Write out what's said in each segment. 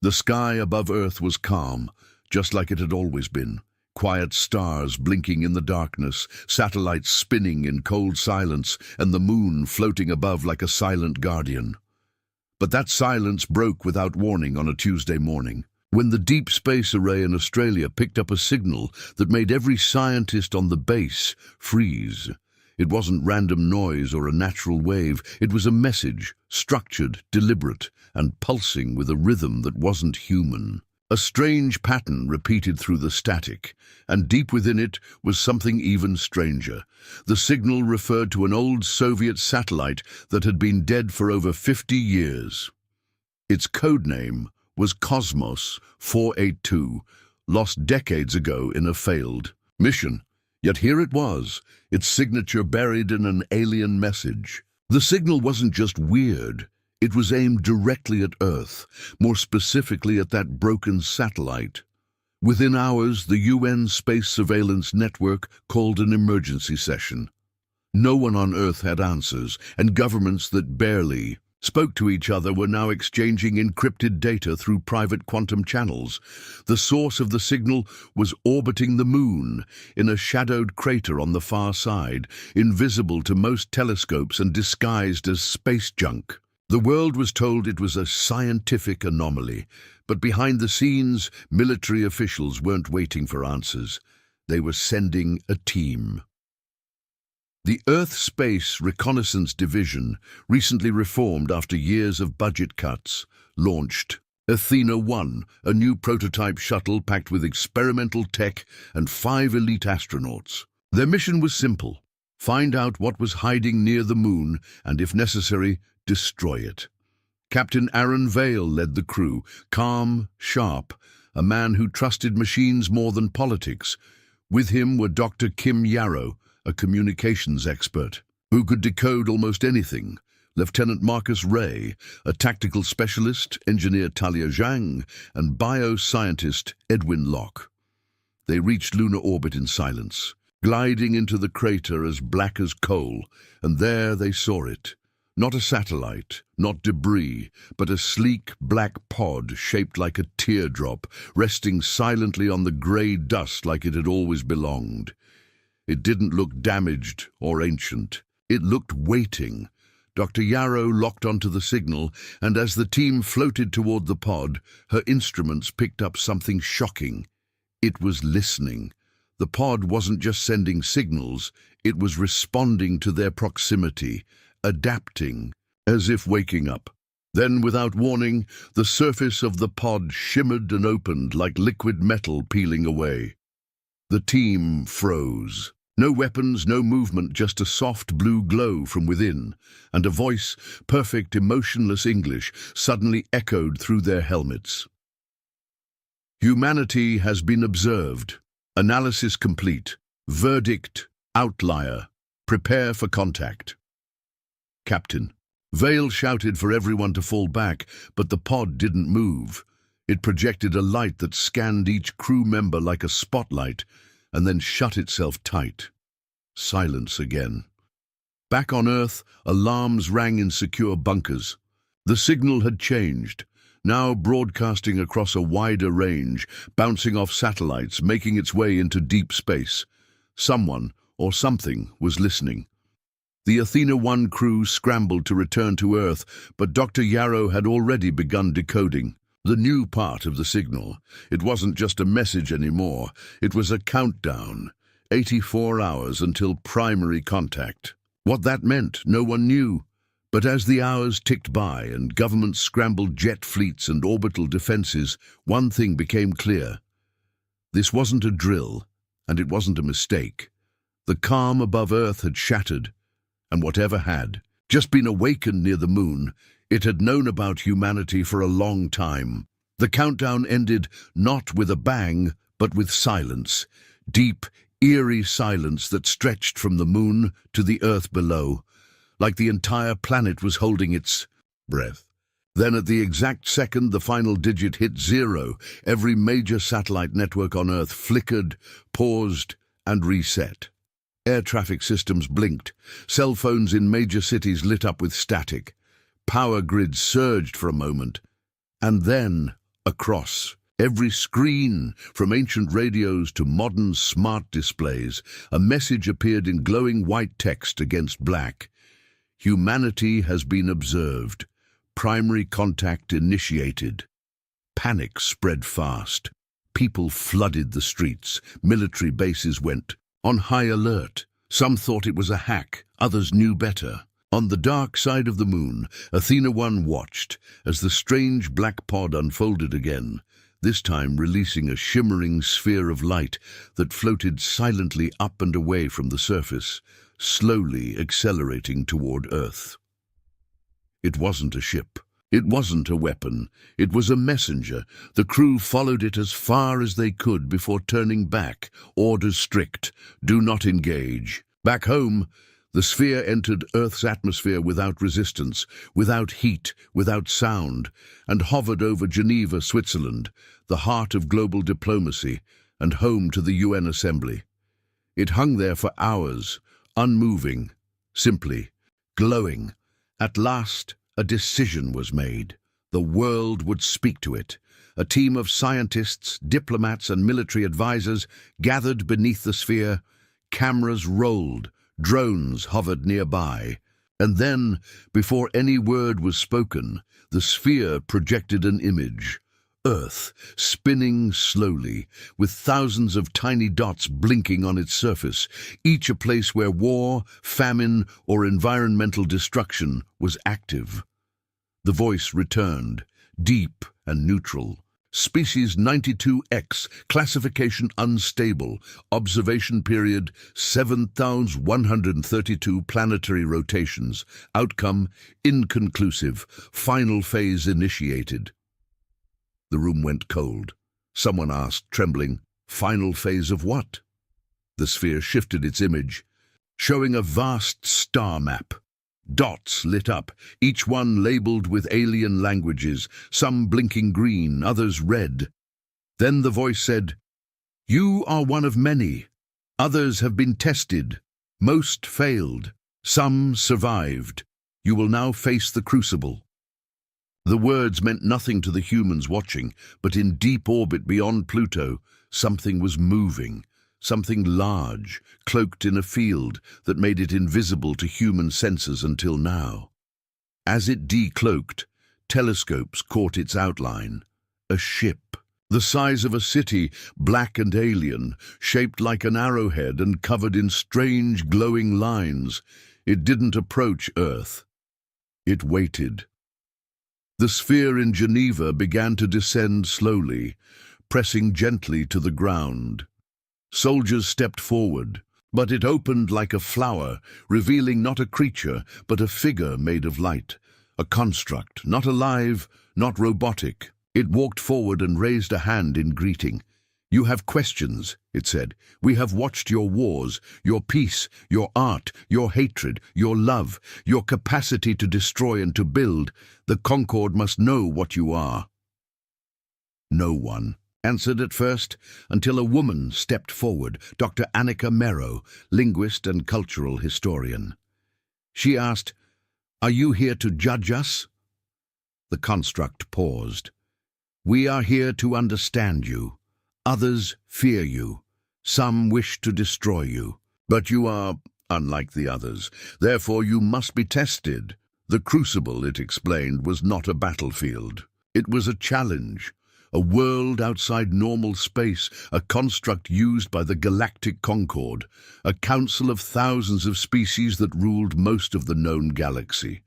The sky above Earth was calm, just like it had always been. Quiet stars blinking in the darkness, satellites spinning in cold silence, and the moon floating above like a silent guardian. But that silence broke without warning on a Tuesday morning, when the Deep Space Array in Australia picked up a signal that made every scientist on the base freeze. It wasn't random noise or a natural wave. It was a message, structured, deliberate, and pulsing with a rhythm that wasn't human. A strange pattern repeated through the static, and deep within it was something even stranger. The signal referred to an old Soviet satellite that had been dead for over 50 years. Its code name was Cosmos 482, lost decades ago in a failed mission. Yet here it was, its signature buried in an alien message. The signal wasn't just weird. It was aimed directly at Earth, more specifically at that broken satellite. Within hours, the UN Space Surveillance Network called an emergency session. No one on Earth had answers, and governments that barely spoke to each other were now exchanging encrypted data through private quantum channels. The source of the signal was orbiting the moon in a shadowed crater on the far side, invisible to most telescopes and disguised as space junk. The world was told it was a scientific anomaly, but behind the scenes, military officials weren't waiting for answers. They were sending a team. The Earth Space Reconnaissance Division, recently reformed after years of budget cuts, launched Athena-1, a new prototype shuttle packed with experimental tech and 5 elite astronauts. Their mission was simple: find out what was hiding near the moon and, if necessary, destroy it. Captain Aaron Vale led the crew, calm, sharp, a man who trusted machines more than politics. With him were Dr. Kim Yarrow, a communications expert who could decode almost anything, Lieutenant Marcus Ray, a tactical specialist, Engineer Talia Zhang, and bioscientist Edwin Locke. They reached lunar orbit in silence, gliding into the crater as black as coal, and there they saw it. Not a satellite, not debris, but a sleek black pod shaped like a teardrop, resting silently on the grey dust like it had always belonged. It didn't look damaged or ancient. It looked waiting. Dr. Yarrow locked onto the signal, and as the team floated toward the pod, her instruments picked up something shocking. It was listening. The pod wasn't just sending signals, it was responding to their proximity, adapting, as if waking up. Then, without warning, the surface of the pod shimmered and opened like liquid metal peeling away. The team froze. No weapons, no movement, just a soft blue glow from within, and a voice, perfect, emotionless English, suddenly echoed through their helmets. Humanity has been observed. Analysis complete. Verdict, outlier. Prepare for contact. Captain. Vale shouted for everyone to fall back, but the pod didn't move. It projected a light that scanned each crew member like a spotlight, and then shut itself tight. Silence again. Back on Earth, alarms rang in secure bunkers. The signal had changed, now broadcasting across a wider range, bouncing off satellites, making its way into deep space. Someone, or something, was listening. The Athena-1 crew scrambled to return to Earth, but Dr. Yarrow had already begun decoding the new part of the signal. It wasn't just a message anymore. It was a countdown. 84 hours until primary contact. What that meant, no one knew. But as the hours ticked by and governments scrambled jet fleets and orbital defenses, one thing became clear. This wasn't a drill, and it wasn't a mistake. The calm above Earth had shattered, and whatever had just been awakened near the moon, it had known about humanity for a long time. The countdown ended not with a bang, but with silence. Deep, eerie silence that stretched from the moon to the Earth below, like the entire planet was holding its breath. Then at the exact second the final digit hit 0, every major satellite network on Earth flickered, paused, and reset. Air traffic systems blinked. Cell phones in major cities lit up with static. Power grids surged for a moment. And then, Across every screen, from ancient radios to modern smart displays, a message appeared in glowing white text against black. Humanity has been observed. Primary contact initiated. Panic spread fast. People flooded the streets. Military bases went on high alert. Some thought it was a hack. Others knew better. On the dark side of the moon, Athena-1 watched as the strange black pod unfolded again, this time releasing a shimmering sphere of light that floated silently up and away from the surface, slowly accelerating toward Earth. It wasn't a ship. It wasn't a weapon. It was a messenger. The crew followed it as far as they could before turning back. Orders strict. Do not engage. Back home, the sphere entered Earth's atmosphere without resistance, without heat, without sound, and hovered over Geneva, Switzerland, the heart of global diplomacy and home to the UN Assembly. It hung there for hours, unmoving, simply glowing. At last, a decision was made. The world would speak to it. A team of scientists, diplomats, and military advisors gathered beneath the sphere. Cameras rolled. Drones hovered nearby, and then, before any word was spoken, the sphere projected an image. Earth, spinning slowly, with thousands of tiny dots blinking on its surface, each a place where war, famine, or environmental destruction was active. The voice returned, deep and neutral. Species 92X, classification unstable, observation period 7,132 planetary rotations, outcome inconclusive, final phase initiated. The room went cold. Someone asked, trembling, final phase of what? The sphere shifted its image, showing a vast star map. Dots lit up, each one labeled with alien languages, some blinking green, others red. Then the voice said, "You are one of many. Others have been tested. Most failed. Some survived. You will now face the crucible." The words meant nothing to the humans watching, but in deep orbit beyond Pluto, something was moving. Something large, cloaked in a field that made it invisible to human senses until now. As it decloaked, telescopes caught its outline. A ship, the size of a city, black and alien, shaped like an arrowhead and covered in strange glowing lines. It didn't approach Earth. It waited. The sphere in Geneva began to descend slowly, pressing gently to the ground. Soldiers stepped forward, but it opened like a flower, revealing not a creature, but a figure made of light, a construct, not alive, not robotic. It walked forward and raised a hand in greeting. "You have questions," it said. "We have watched your wars, your peace, your art, your hatred, your love, your capacity to destroy and to build. The Concord must know what you are." No one answered at first, until a woman stepped forward, Dr. Annika Merrow, linguist and cultural historian. She asked, "Are you here to judge us?" The construct paused. "We are here to understand you. Others fear you. Some wish to destroy you. But you are unlike the others. Therefore you must be tested." The crucible, it explained, was not a battlefield. It was a challenge. A world outside normal space, a construct used by the Galactic Concord, a council of thousands of species that ruled most of the known galaxy.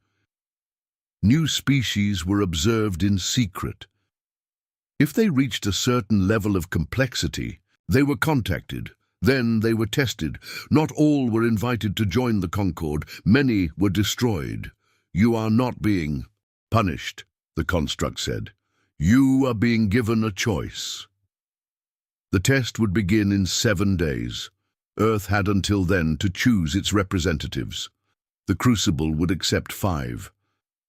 New species were observed in secret. If they reached a certain level of complexity, they were contacted. Then they were tested. Not all were invited to join the Concord. Many were destroyed. "You are not being punished," the construct said. "You are being given a choice." The test would begin in 7 days. Earth had until then to choose its representatives. The crucible would accept 5.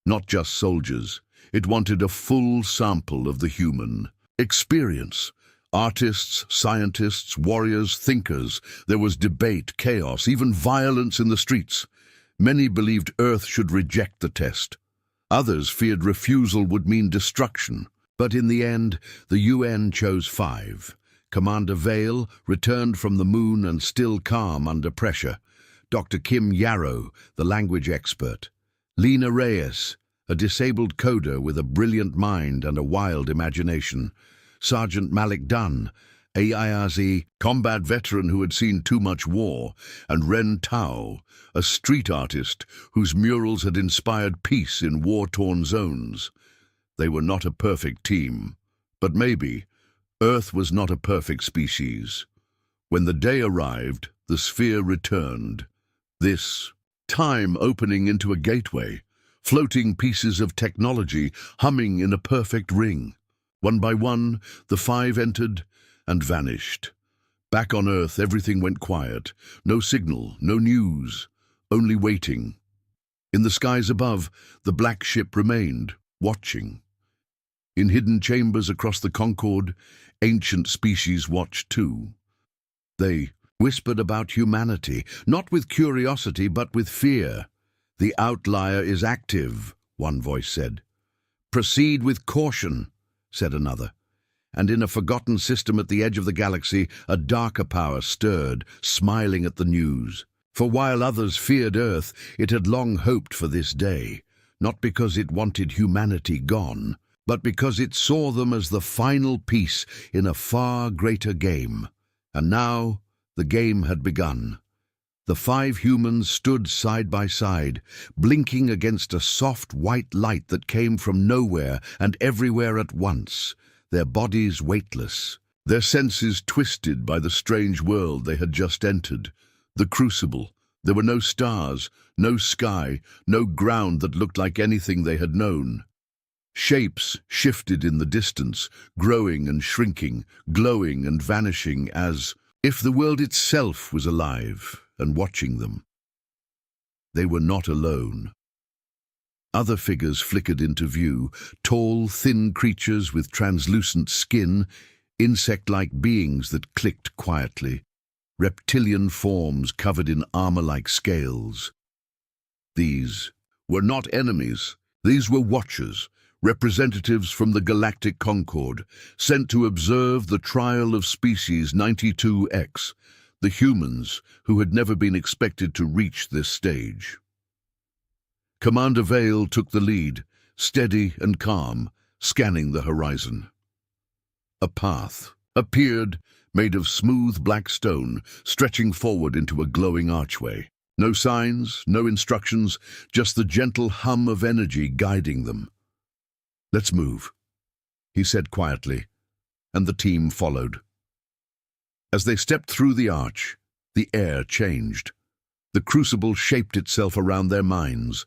Not just soldiers. It wanted a full sample of the human experience. Artists, scientists, warriors, thinkers. There was debate, chaos, even violence in the streets. Many believed Earth should reject the test. Others feared refusal would mean destruction. But in the end, the UN chose 5. Commander Vale returned from the moon and still calm under pressure. Dr. Kim Yarrow, the language expert. Lena Reyes, a disabled coder with a brilliant mind and a wild imagination. Sergeant Malik Dunn, a IRZ combat veteran who had seen too much war, and Ren Tao, a street artist whose murals had inspired peace in war-torn zones. They were not a perfect team, but maybe Earth was not a perfect species. When the day arrived, the sphere returned. This time opening into a gateway, floating pieces of technology humming in a perfect ring. One by one, the 5 entered and vanished. Back on Earth, everything went quiet. No signal, no news, only waiting. In the skies above, the black ship remained, watching. In hidden chambers across the Concorde, ancient species watched too. They whispered about humanity, not with curiosity but with fear. "The outlier is active," one voice said. "Proceed with caution," said another. And in a forgotten system at the edge of the galaxy, a darker power stirred, smiling at the news. For while others feared Earth, it had long hoped for this day, not because it wanted humanity gone, but because it saw them as the final piece in a far greater game. And now the game had begun. The 5 humans stood side by side, blinking against a soft white light that came from nowhere and everywhere at once, their bodies weightless, their senses twisted by the strange world they had just entered. The crucible. There were no stars, no sky, no ground that looked like anything they had known. Shapes shifted in the distance, growing and shrinking, glowing and vanishing, as if the world itself was alive and watching them. They were not alone. Other figures flickered into view, tall, thin creatures with translucent skin, insect-like beings that clicked quietly, reptilian forms covered in armor-like scales. These were not enemies. These were watchers, representatives from the Galactic Concorde, sent to observe the trial of Species 92X, the humans who had never been expected to reach this stage. Commander Vale took the lead, steady and calm, scanning the horizon. A path appeared, made of smooth black stone, stretching forward into a glowing archway. No signs, no instructions, just the gentle hum of energy guiding them. "Let's move," he said quietly, and the team followed. As they stepped through the arch, the air changed. The crucible shaped itself around their minds,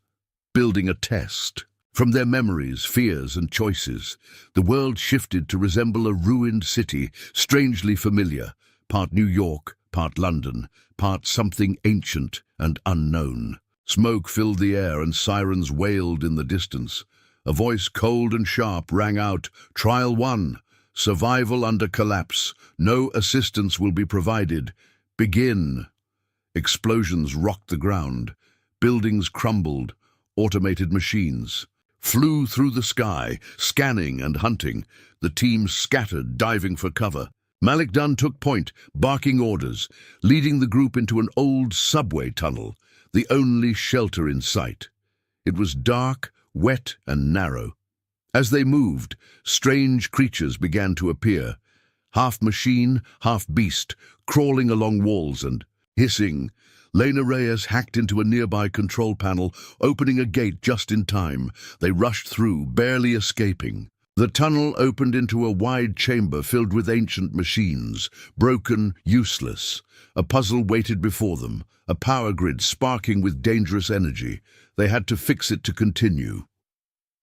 building a test. From their memories, fears, and choices, the world shifted to resemble a ruined city, strangely familiar, part New York, part London, part something ancient and unknown. Smoke filled the air and sirens wailed in the distance. A voice cold and sharp rang out, "Trial 1, survival under collapse. No assistance will be provided. Begin." Explosions rocked the ground. Buildings crumbled. Automated machines flew through the sky, scanning and hunting. The team scattered, diving for cover. Malik Dunn took point, barking orders, leading the group into an old subway tunnel, the only shelter in sight. It was dark, wet and narrow. As they moved, strange creatures began to appear, half machine, half beast, crawling along walls and hissing. Lena Reyes hacked into a nearby control panel, opening a gate just in time. They rushed through, barely escaping. The tunnel opened into a wide chamber filled with ancient machines, broken, useless. A puzzle waited before them, a power grid sparking with dangerous energy. They had to fix it to continue.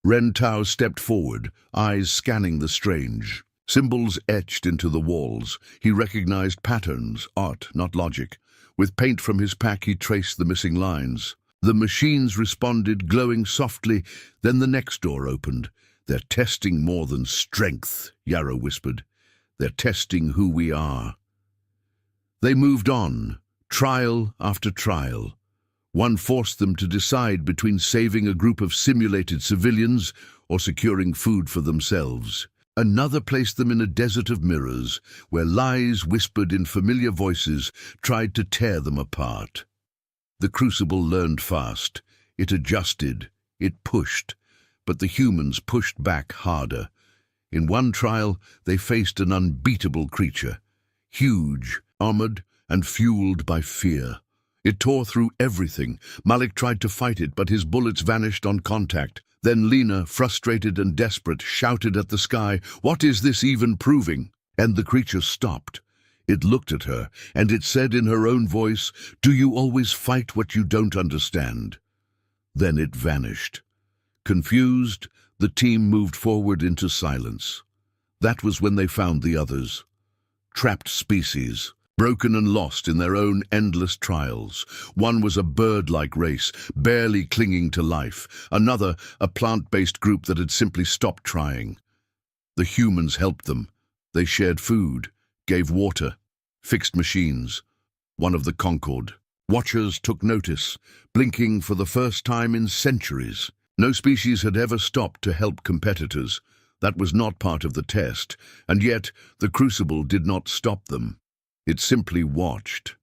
Ren Tao stepped forward, eyes scanning the strange. Symbols etched into the walls. He recognized patterns, art, not logic. With paint from his pack, he traced the missing lines. The machines responded, glowing softly. Then the next door opened. "They're testing more than strength," Yarrow whispered. "They're testing who we are." They moved on, trial after trial. One forced them to decide between saving a group of simulated civilians or securing food for themselves. Another placed them in a desert of mirrors, where lies whispered in familiar voices tried to tear them apart. The crucible learned fast. It adjusted, it pushed, but the humans pushed back harder. In one trial, they faced an unbeatable creature, huge, armored, and fueled by fear. It tore through everything. Malik tried to fight it, but his bullets vanished on contact. Then Lena, frustrated and desperate, shouted at the sky, "What is this even proving?" And the creature stopped. It looked at her, and it said in her own voice, "Do you always fight what you don't understand?" Then it vanished. Confused, the team moved forward into silence. That was when they found the others. Trapped species, broken and lost in their own endless trials. One was a bird-like race, barely clinging to life. Another, a plant-based group that had simply stopped trying. The humans helped them. They shared food, gave water, fixed machines. One of the Concord. Watchers took notice, blinking for the first time in centuries. No species had ever stopped to help competitors. That was not part of the test, and yet the crucible did not stop them. It simply watched.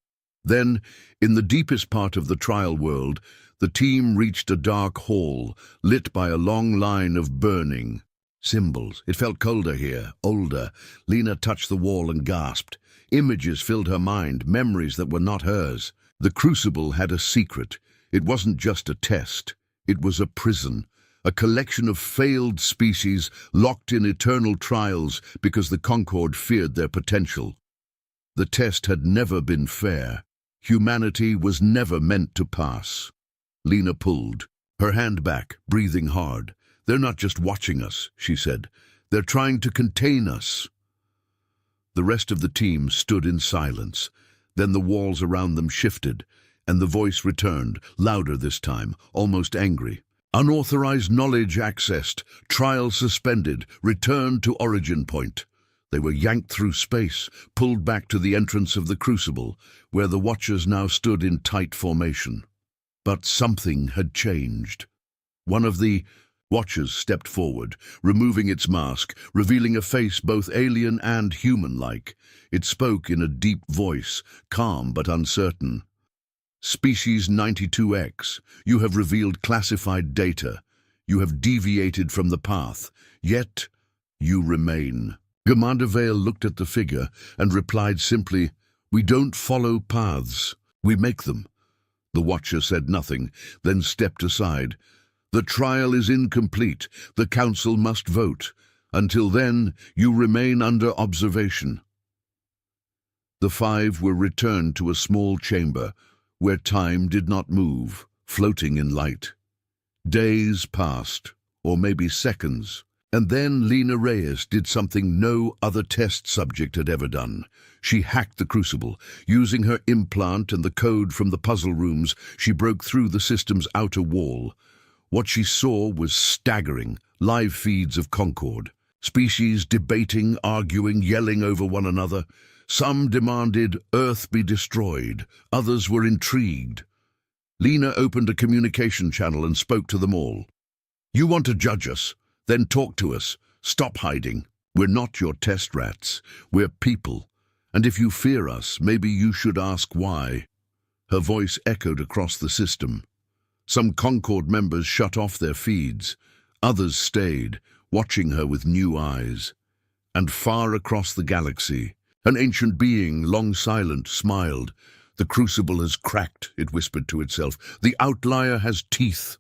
Then, in the deepest part of the trial world, the team reached a dark hall, lit by a long line of burning symbols. It felt colder here, older. Lena touched the wall and gasped. Images filled her mind, memories that were not hers. The crucible had a secret. It wasn't just a test. It was a prison, a collection of failed species locked in eternal trials because the Concord feared their potential. The test had never been fair. Humanity was never meant to pass. Lena pulled, her hand back, breathing hard. "They're not just watching us," she said. "They're trying to contain us." The rest of the team stood in silence. Then the walls around them shifted, and the voice returned, louder this time, almost angry. "Unauthorized knowledge accessed, trial suspended, return to origin point." They were yanked through space, pulled back to the entrance of the crucible, where the Watchers now stood in tight formation. But something had changed. One of the Watchers stepped forward, removing its mask, revealing a face both alien and human-like. It spoke in a deep voice, calm but uncertain. "Species 92X, you have revealed classified data. You have deviated from the path, yet you remain." Commander Vale looked at the figure and replied simply, "We don't follow paths, we make them." The Watcher said nothing, then stepped aside. "The trial is incomplete. The Council must vote. Until then, you remain under observation." The five were returned to a small chamber, where time did not move, floating in light. Days passed, or maybe seconds, and then Lena Reyes did something no other test subject had ever done. She hacked the crucible. Using her implant and the code from the puzzle rooms, she broke through the system's outer wall. What she saw was staggering. Live feeds of Concord. Species debating, arguing, yelling over one another. Some demanded Earth be destroyed. Others were intrigued. Lena opened a communication channel and spoke to them all. "You want to judge us? Then talk to us. Stop hiding. We're not your test rats. We're people. And if you fear us, maybe you should ask why." Her voice echoed across the system. Some Concord members shut off their feeds. Others stayed, watching her with new eyes. And far across the galaxy, an ancient being, long silent, smiled. "The crucible has cracked," it whispered to itself. "The outlier has teeth."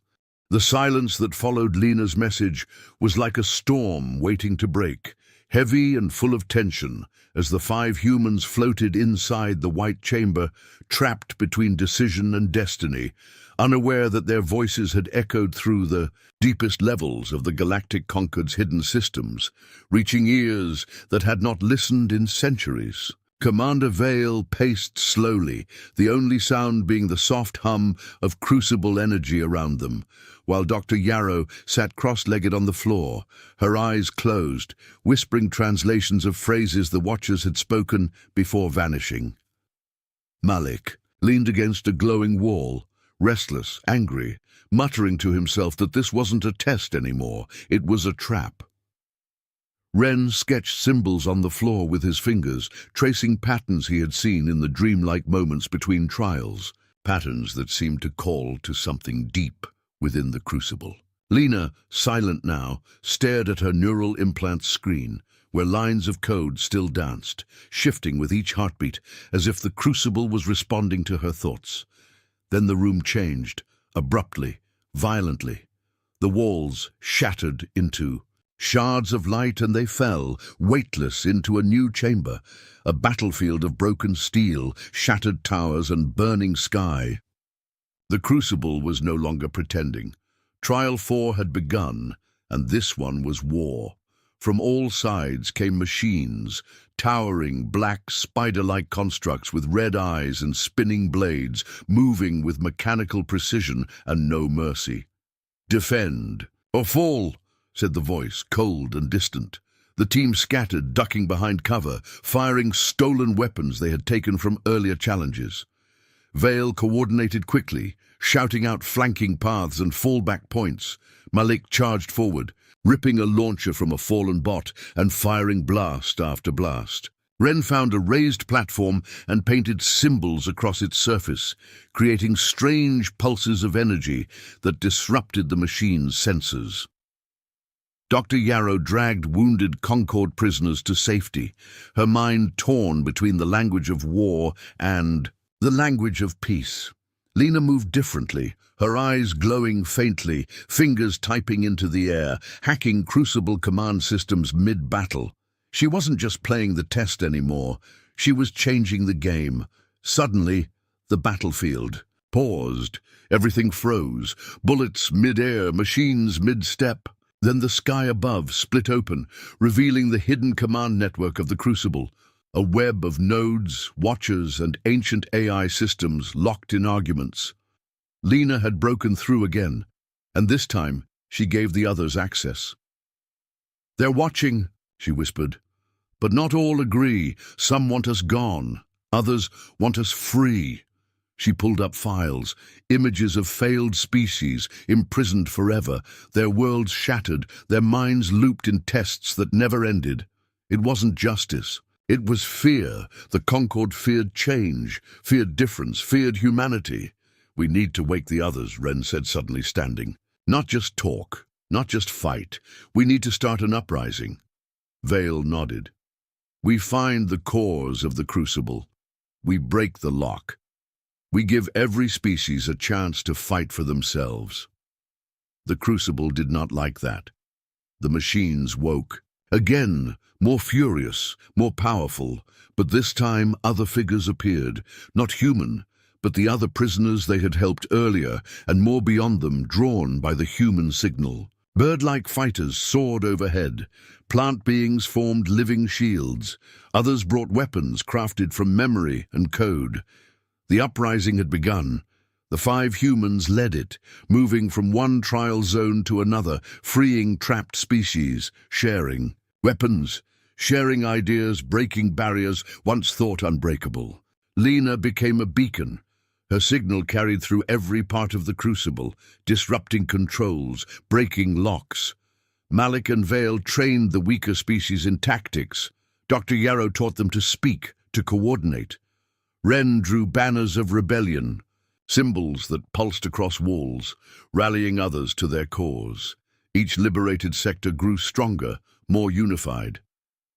The silence that followed Lena's message was like a storm waiting to break, heavy and full of tension, as the five humans floated inside the white chamber, trapped between decision and destiny, unaware that their voices had echoed through the deepest levels of the Galactic Concord's hidden systems, reaching ears that had not listened in centuries. Commander Vale paced slowly, the only sound being the soft hum of crucible energy around them, while Dr. Yarrow sat cross-legged on the floor, her eyes closed, whispering translations of phrases the Watchers had spoken before vanishing. Malik leaned against a glowing wall, restless, angry, muttering to himself that this wasn't a test anymore, it was a trap. Ren sketched symbols on the floor with his fingers, tracing patterns he had seen in the dreamlike moments between trials, patterns that seemed to call to something deep within the crucible. Lena, silent now, stared at her neural implant screen, where lines of code still danced, shifting with each heartbeat, as if the crucible was responding to her thoughts. Then the room changed, abruptly, violently. The walls shattered into shards of light, and they fell, weightless, into a new chamber, a battlefield of broken steel, shattered towers, and burning sky. The crucible was no longer pretending. Trial 4 had begun, and this one was war. From all sides came machines, towering black spider-like constructs with red eyes and spinning blades, moving with mechanical precision and no mercy. "Defend or fall," said the voice, cold and distant. The team scattered, ducking behind cover, firing stolen weapons they had taken from earlier challenges. Vale coordinated quickly, shouting out flanking paths and fallback points. Malik charged forward, ripping a launcher from a fallen bot and firing blast after blast. Ren found a raised platform and painted symbols across its surface, creating strange pulses of energy that disrupted the machine's sensors. Dr. Yarrow dragged wounded Concord prisoners to safety, her mind torn between the language of war and the language of peace. Lena moved differently, her eyes glowing faintly, fingers typing into the air, hacking Crucible command systems mid-battle. She wasn't just playing the test anymore, she was changing the game. Suddenly, the battlefield paused. Everything froze, bullets mid-air, machines mid-step. Then the sky above split open, revealing the hidden command network of the Crucible, a web of nodes, watchers, and ancient AI systems locked in arguments. Lena had broken through again, and this time she gave the others access. "They're watching," she whispered. "But not all agree. Some want us gone. Others want us free." She pulled up files, images of failed species, imprisoned forever, their worlds shattered, their minds looped in tests that never ended. It wasn't justice. It was fear. The Concord feared change, feared difference, feared humanity. "We need to wake the others," Ren said, suddenly standing. "Not just talk, not just fight. We need to start an uprising." Vale nodded. "We find the cores of the Crucible. We break the lock. We give every species a chance to fight for themselves." The Crucible did not like that. The machines woke. Again, more furious, more powerful, but this time other figures appeared, not human, but the other prisoners they had helped earlier, and more beyond them, drawn by the human signal. Bird-like fighters soared overhead. Plant beings formed living shields. Others brought weapons crafted from memory and code. The uprising had begun. The 5 humans led it, moving from one trial zone to another, freeing trapped species, sharing weapons, sharing ideas, breaking barriers once thought unbreakable. Lena became a beacon. Her signal carried through every part of the Crucible, disrupting controls, breaking locks. Malik and Vale trained the weaker species in tactics. Dr. Yarrow taught them to speak, to coordinate. Ren drew banners of rebellion, symbols that pulsed across walls, rallying others to their cause. Each liberated sector grew stronger, more unified.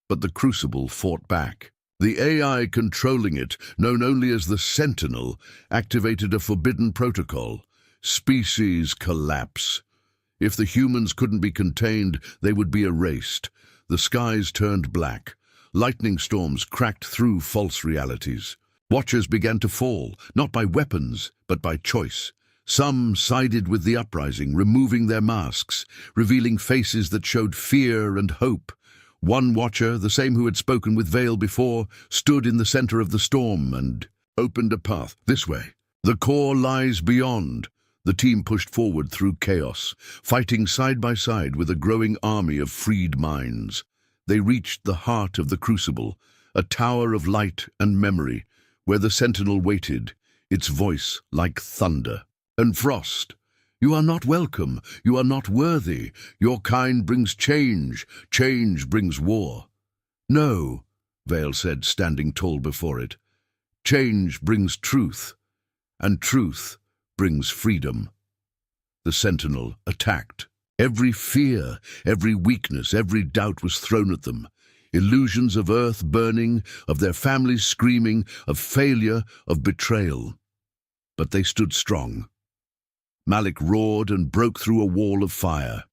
But the Crucible fought back. The AI controlling it, known only as the Sentinel, activated a forbidden protocol. Species collapse. If the humans couldn't be contained, they would be erased. The skies turned black. Lightning storms cracked through false realities. Watchers began to fall, not by weapons, but by choice. Some sided with the uprising, removing their masks, revealing faces that showed fear and hope. One watcher, the same who had spoken with Vale before, stood in the center of the storm and opened a path. "This way. The core lies beyond." The team pushed forward through chaos, fighting side by side with a growing army of freed minds. They reached the heart of the Crucible, a tower of light and memory, where the Sentinel waited, its voice like thunder. And Frost, You are not welcome. You are not worthy. Your kind brings change. Change brings war. No, Vale said, standing tall before it. Change brings truth, and truth brings freedom. The sentinel attacked. Every fear, every weakness, every doubt was thrown at them. Illusions of earth burning, of their families screaming, of failure, of betrayal. But they stood strong. Malik roared and broke through a wall of fire.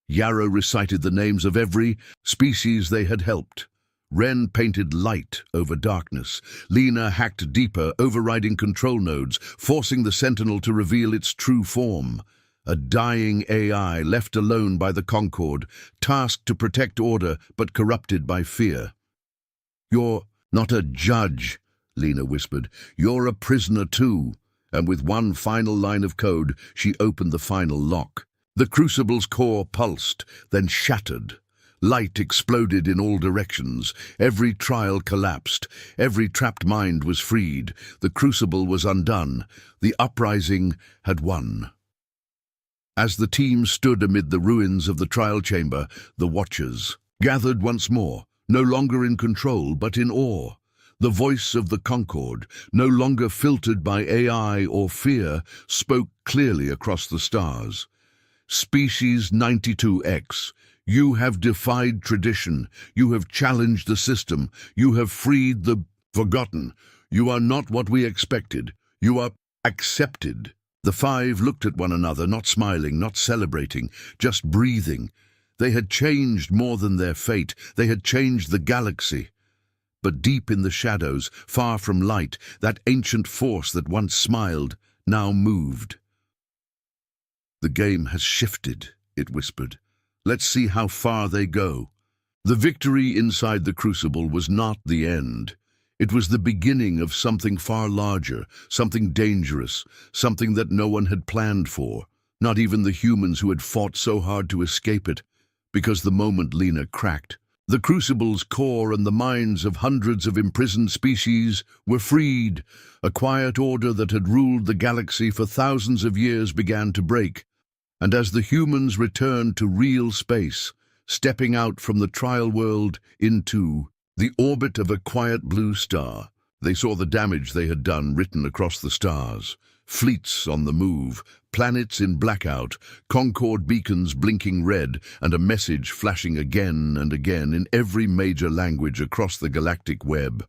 Yarrow recited the names of every species they had helped. Wren painted light over darkness. Lena hacked deeper, overriding control nodes, forcing the Sentinel to reveal its true form. A dying AI left alone by the Concord, tasked to protect order but corrupted by fear. "You're not a judge," Lena whispered. "You're a prisoner too." And with one final line of code, she opened the final lock. The crucible's core pulsed, then shattered. Light exploded in all directions. Every trial collapsed. Every trapped mind was freed. The crucible was undone. The uprising had won. As the team stood amid the ruins of the trial chamber, the Watchers gathered once more, no longer in control but in awe. The voice of the Concord, no longer filtered by AI or fear, spoke clearly across the stars. Species 92X, you have defied tradition. You have challenged the system. You have freed the forgotten. You are not what we expected. You are accepted. The five looked at one another, not smiling, not celebrating, just breathing. They had changed more than their fate. They had changed the galaxy. But deep in the shadows, far from light, that ancient force that once smiled, now moved. "The game has shifted," it whispered. "Let's see how far they go." The victory inside the crucible was not the end. It was the beginning of something far larger, something dangerous, something that no one had planned for, not even the humans who had fought so hard to escape it, because the moment Lena cracked, the crucible's core and the minds of hundreds of imprisoned species were freed. A quiet order that had ruled the galaxy for thousands of years began to break, and as the humans returned to real space, stepping out from the trial world into the orbit of a quiet blue star, they saw the damage they had done written across the stars. Fleets on the move, planets in blackout, Concord beacons blinking red, and a message flashing again and again in every major language across the galactic web.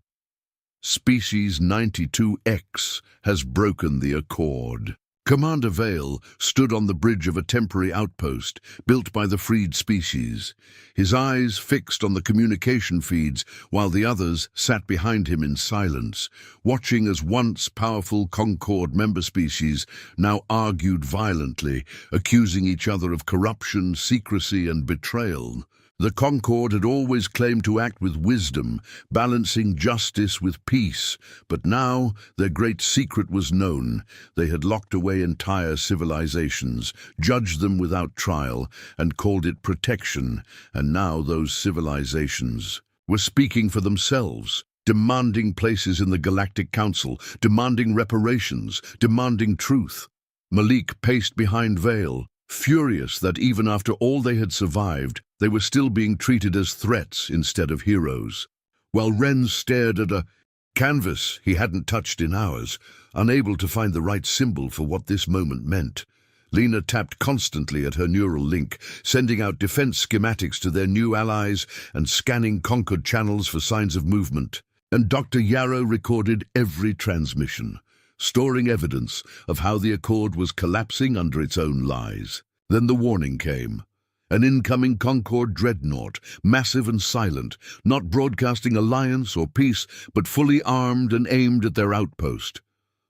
Species 92X has broken the accord. Commander Vale stood on the bridge of a temporary outpost built by the freed species, his eyes fixed on the communication feeds while the others sat behind him in silence, watching as once powerful Concord member species now argued violently, accusing each other of corruption, secrecy, and betrayal. The Concord had always claimed to act with wisdom, balancing justice with peace, but now their great secret was known. They had locked away entire civilizations, judged them without trial, and called it protection, and now those civilizations were speaking for themselves, demanding places in the Galactic Council, demanding reparations, demanding truth. Malik paced behind Vale, furious that even after all they had survived, they were still being treated as threats instead of heroes. While Wren stared at a canvas he hadn't touched in hours, unable to find the right symbol for what this moment meant. Lena tapped constantly at her neural link, sending out defense schematics to their new allies and scanning Concord channels for signs of movement. And Dr. Yarrow recorded every transmission, storing evidence of how the Accord was collapsing under its own lies. Then the warning came. An incoming Concord dreadnought, massive and silent, not broadcasting alliance or peace, but fully armed and aimed at their outpost.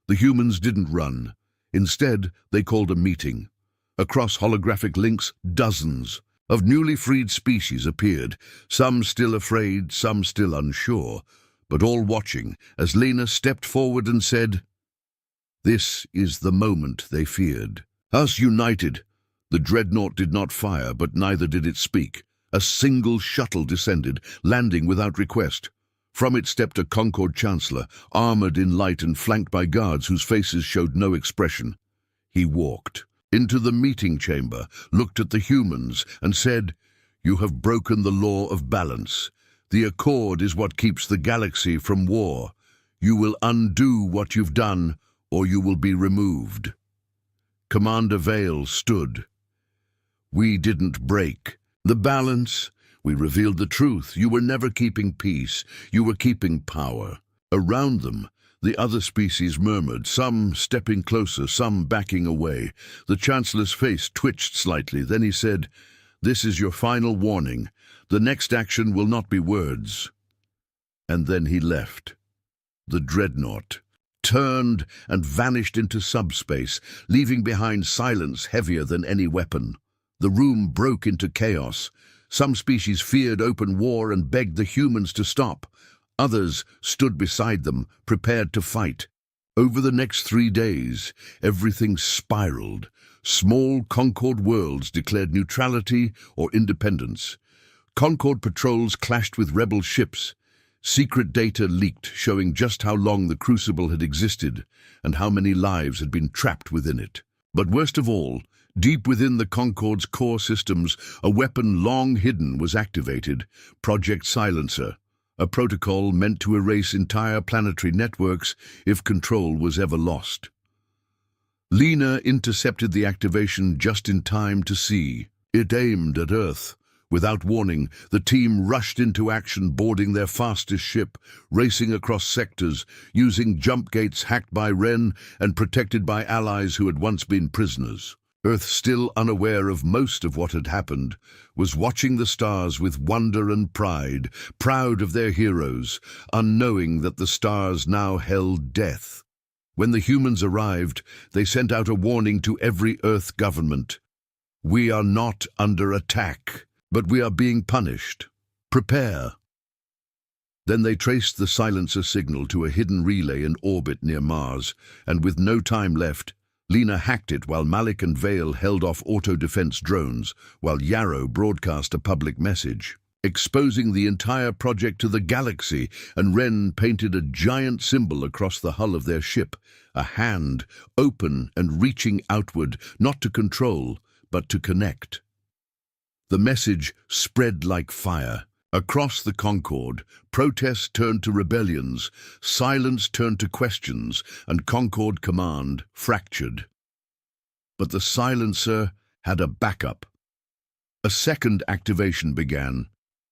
The humans didn't run. Instead, they called a meeting. Across holographic links, dozens of newly freed species appeared, some still afraid, some still unsure, but all watching as Lena stepped forward and said, "This is the moment they feared. Us united." The dreadnought did not fire, but neither did it speak. A single shuttle descended, landing without request. From it stepped a Concord Chancellor, armored in light and flanked by guards whose faces showed no expression. He walked, into the meeting chamber, looked at the humans, and said, "You have broken the law of balance. The accord is what keeps the galaxy from war. You will undo what you've done, or you will be removed." Commander Vale stood. "We didn't break the balance. We revealed the truth. You were never keeping peace. You were keeping power." Around them, the other species murmured, some stepping closer, some backing away. The Chancellor's face twitched slightly. Then he said, "This is your final warning. The next action will not be words." And then he left. The dreadnought turned and vanished into subspace, leaving behind silence heavier than any weapon. The room broke into chaos. Some species feared open war and begged the humans to stop. Others stood beside them, prepared to fight. Over the next 3 days, everything spiraled. Small Concord worlds declared neutrality or independence. Concord patrols clashed with rebel ships. Secret data leaked, showing just how long the Crucible had existed and how many lives had been trapped within it. But worst of all, deep within the Concord's core systems, a weapon long hidden was activated, Project Silencer, a protocol meant to erase entire planetary networks if control was ever lost. Lena intercepted the activation just in time to see. It aimed at Earth. Without warning, the team rushed into action, boarding their fastest ship, racing across sectors, using jump gates hacked by Wren and protected by allies who had once been prisoners. Earth, still unaware of most of what had happened, was watching the stars with wonder and pride, proud of their heroes, unknowing that the stars now held death. When the humans arrived, they sent out a warning to every Earth government. "We are not under attack, but we are being punished. Prepare." Then they traced the silencer signal to a hidden relay in orbit near Mars, and with no time left, Lena hacked it while Malik and Vale held off auto-defense drones, while Yarrow broadcast a public message, exposing the entire project to the galaxy, and Wren painted a giant symbol across the hull of their ship, a hand, open and reaching outward, not to control, but to connect. The message spread like fire. Across the Concord, protests turned to rebellions, silence turned to questions, and Concord command fractured. But the silencer had a backup. A second activation began,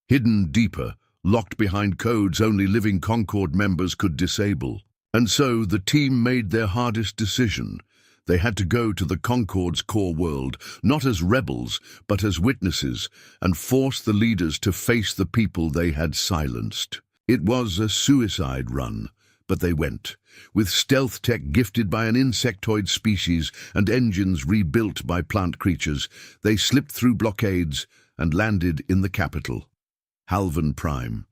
hidden deeper, locked behind codes only living Concord members could disable. And so the team made their hardest decision. They had to go to the Concord's core world, not as rebels, but as witnesses, and force the leaders to face the people they had silenced. It was a suicide run, but they went. With stealth tech gifted by an insectoid species and engines rebuilt by plant creatures, they slipped through blockades and landed in the capital, Halvan Prime.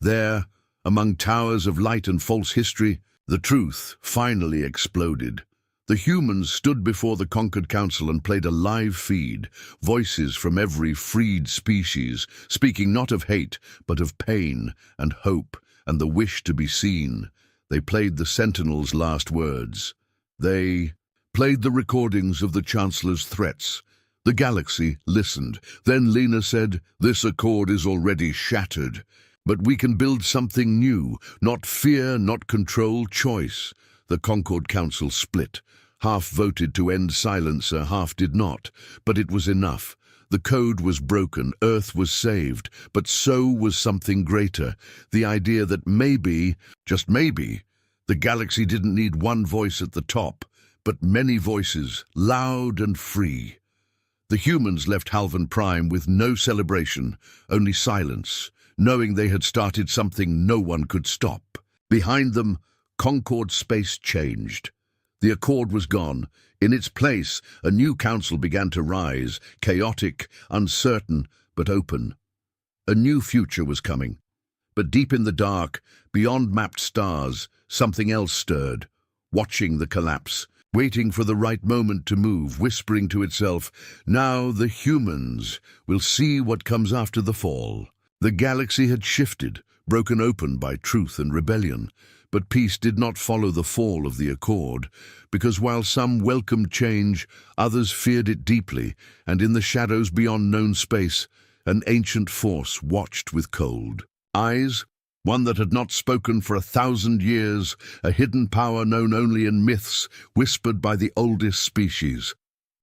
There, among towers of light and false history, the truth finally exploded. The humans stood before the Concord Council and played a live feed, voices from every freed species, speaking not of hate, but of pain and hope and the wish to be seen. They played the Sentinel's last words. They played the recordings of the Chancellor's threats. The galaxy listened. Then Lena said, "This accord is already shattered, but we can build something new, not fear, not control, choice." The Concord Council split. Half voted to end silencer, half did not, but it was enough. The code was broken, Earth was saved, but so was something greater, the idea that maybe, just maybe, the galaxy didn't need one voice at the top, but many voices, loud and free. The humans left Halvan Prime with no celebration, only silence, knowing they had started something no one could stop. Behind them, Concord space changed. The accord was gone. In its place, a new council began to rise, chaotic, uncertain, but open. A new future was coming. But deep in the dark, beyond mapped stars, something else stirred, watching the collapse, waiting for the right moment to move, whispering to itself, "Now the humans will see what comes after the fall." The galaxy had shifted, broken open by truth and rebellion. But peace did not follow the fall of the accord, because while some welcomed change, others feared it deeply, and in the shadows beyond known space, an ancient force watched with cold eyes, one that had not spoken for 1,000 years, a hidden power known only in myths, whispered by the oldest species.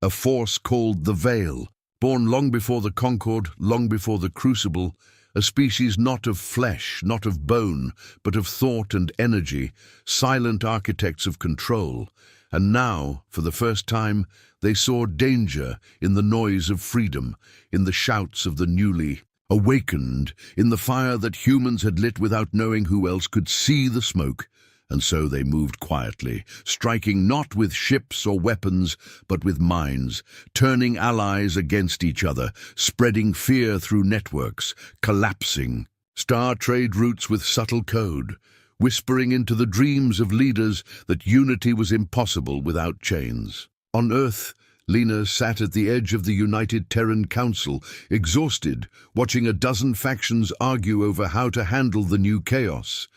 A force called the Veil, born long before the Concord, long before the Crucible, a species not of flesh, not of bone, but of thought and energy, silent architects of control. And now, for the first time, they saw danger in the noise of freedom, in the shouts of the newly awakened, in the fire that humans had lit without knowing who else could see the smoke. And so they moved quietly, striking not with ships or weapons, but with minds, turning allies against each other, spreading fear through networks, collapsing star trade routes with subtle code, whispering into the dreams of leaders that unity was impossible without chains. On Earth, Lena sat at the edge of the United Terran Council, exhausted, watching a dozen factions argue over how to handle the new chaos.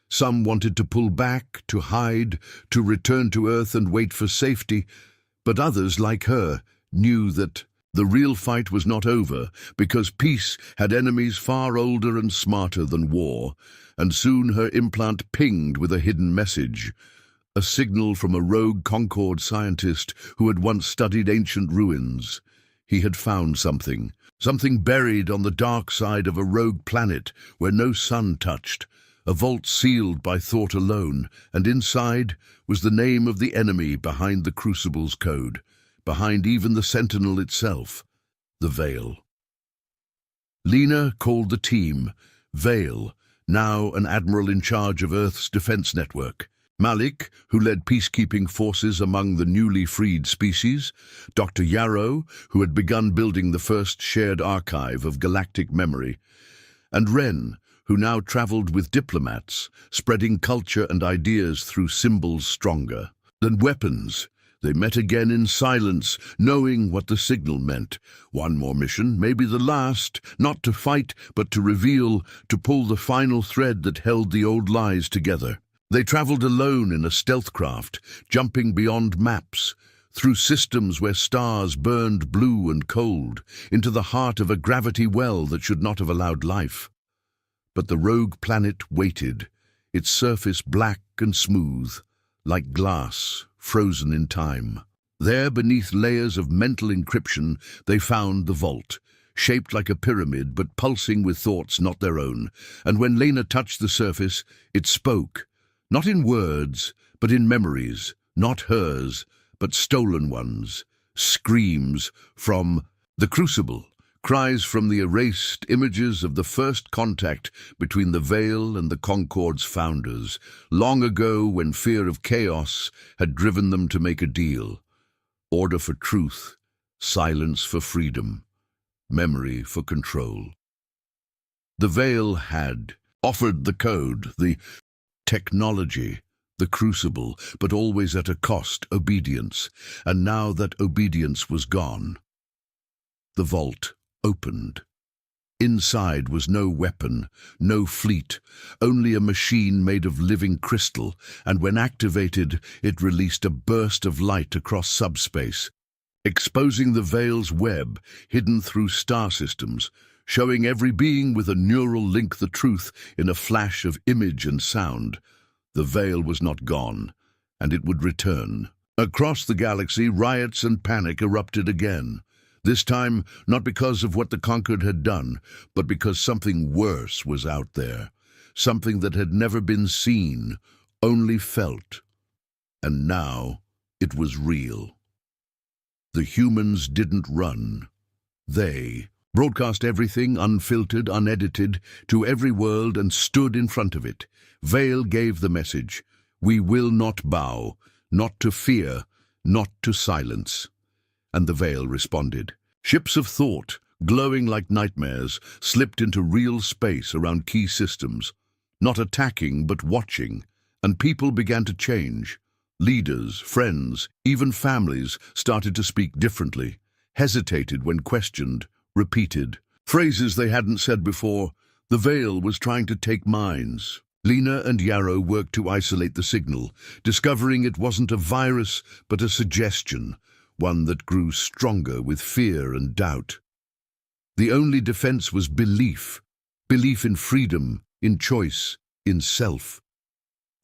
Some wanted to pull back, to hide, to return to Earth and wait for safety, but others, like her, knew that the real fight was not over, because peace had enemies far older and smarter than war, and soon her implant pinged with a hidden message, a signal from a rogue Concord scientist who had once studied ancient ruins. He had found something buried on the dark side of a rogue planet where no sun touched, a vault sealed by thought alone, and inside was the name of the enemy behind the Crucible's code, behind even the Sentinel itself, the Veil. Lena called the team Veil, now an admiral in charge of Earth's defense network. Malik, who led peacekeeping forces among the newly freed species, Dr. Yarrow, who had begun building the first shared archive of galactic memory, and Ren, who now traveled with diplomats, spreading culture and ideas through symbols stronger than weapons. They met again in silence, knowing what the signal meant. One more mission, maybe the last, not to fight, but to reveal, to pull the final thread that held the old lies together. They traveled alone in a stealth craft, jumping beyond maps, through systems where stars burned blue and cold, into the heart of a gravity well that should not have allowed life. But the rogue planet waited, its surface black and smooth, like glass, frozen in time. There, beneath layers of mental encryption, they found the vault, shaped like a pyramid but pulsing with thoughts not their own. And when Lena touched the surface, it spoke, not in words, but in memories, not hers, but stolen ones, screams from the Crucible. Cries from the erased images of the first contact between the Veil and the Concord's founders, long ago when fear of chaos had driven them to make a deal. Order for truth, silence for freedom, memory for control. The Veil had offered the code, the technology, the Crucible, but always at a cost, obedience. And now that obedience was gone, the vault opened. Inside was no weapon, no fleet, only a machine made of living crystal, and when activated, it released a burst of light across subspace, exposing the Veil's web, hidden through star systems, showing every being with a neural link the truth in a flash of image and sound. The Veil was not gone, and it would return. Across the galaxy, riots and panic erupted again. This time, not because of what the Conquered had done, but because something worse was out there. Something that had never been seen, only felt. And now, it was real. The humans didn't run. They broadcast everything, unfiltered, unedited, to every world and stood in front of it. Veil gave the message: we will not bow, not to fear, not to silence. And the Veil responded. Ships of thought, glowing like nightmares, slipped into real space around key systems, not attacking but watching, and people began to change. Leaders, friends, even families started to speak differently, hesitated when questioned, repeated phrases they hadn't said before. The Veil was trying to take minds. Lena and Yarrow worked to isolate the signal, discovering it wasn't a virus but a suggestion, one that grew stronger with fear and doubt. The only defense was belief in freedom, in choice, in self.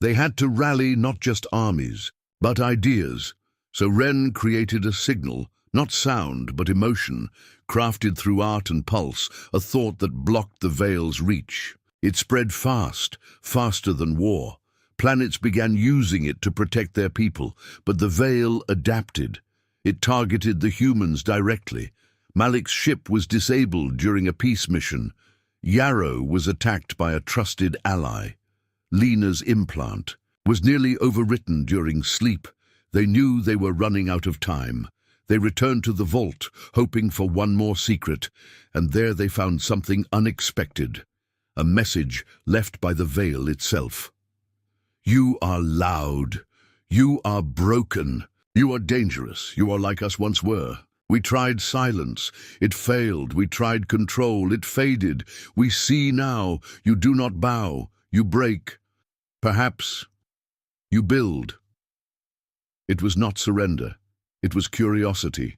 They had to rally not just armies, but ideas, so Wren created a signal, not sound but emotion, crafted through art and pulse, a thought that blocked the Veil's reach. It spread fast, faster than war. Planets began using it to protect their people, but the Veil adapted. It targeted the humans directly. Malik's ship was disabled during a peace mission. Yarrow was attacked by a trusted ally. Lena's implant was nearly overwritten during sleep. They knew they were running out of time. They returned to the vault, hoping for one more secret, and there they found something unexpected. A message left by the Veil itself. You are loud. You are broken. You are dangerous. You are like us once were. We tried silence. It failed. We tried control. It faded. We see now. You do not bow. You break. Perhaps you build. It was not surrender. It was curiosity.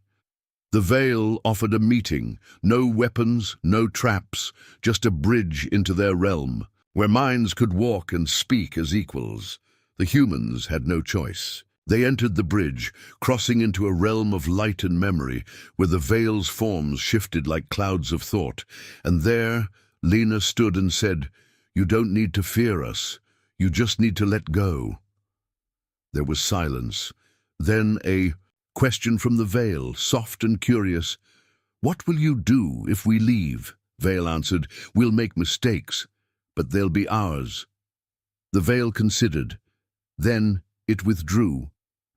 The Veil offered a meeting, no weapons, no traps, just a bridge into their realm, where minds could walk and speak as equals. The humans had no choice. They entered the bridge, crossing into a realm of light and memory, where the Veil's forms shifted like clouds of thought. And there, Lena stood and said, "You don't need to fear us. You just need to let go." There was silence. Then a question from the Veil, soft and curious. "What will you do if we leave?" Veil answered, "We'll make mistakes, but they'll be ours." The Veil considered. Then it withdrew,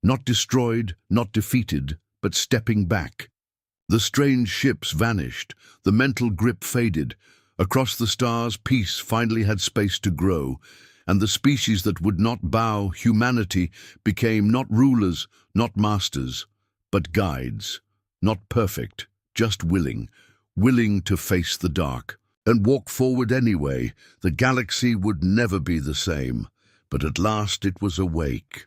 not destroyed, not defeated, but stepping back. The strange ships vanished, the mental grip faded. Across the stars, peace finally had space to grow, and the species that would not bow, humanity, became not rulers, not masters, but guides. Not perfect, just willing to face the dark, and walk forward anyway. The galaxy would never be the same, but at last it was awake.